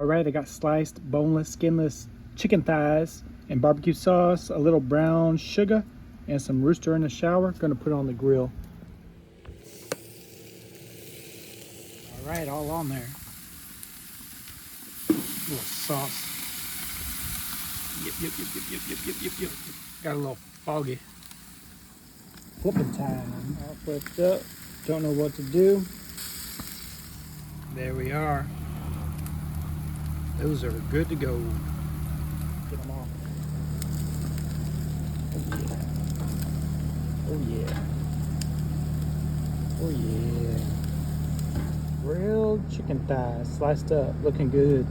All right, I got sliced, boneless, skinless chicken thighs and barbecue sauce, a little brown sugar, and some rooster in the shower. Gonna put it on the grill. All right, all on there. A little sauce. Yep. Got a little foggy. Flipping time. All flipped up. Don't know what to do. There we are. Those are good to go. Get them off. Oh yeah. Oh yeah. Grilled chicken thighs, sliced up, looking good.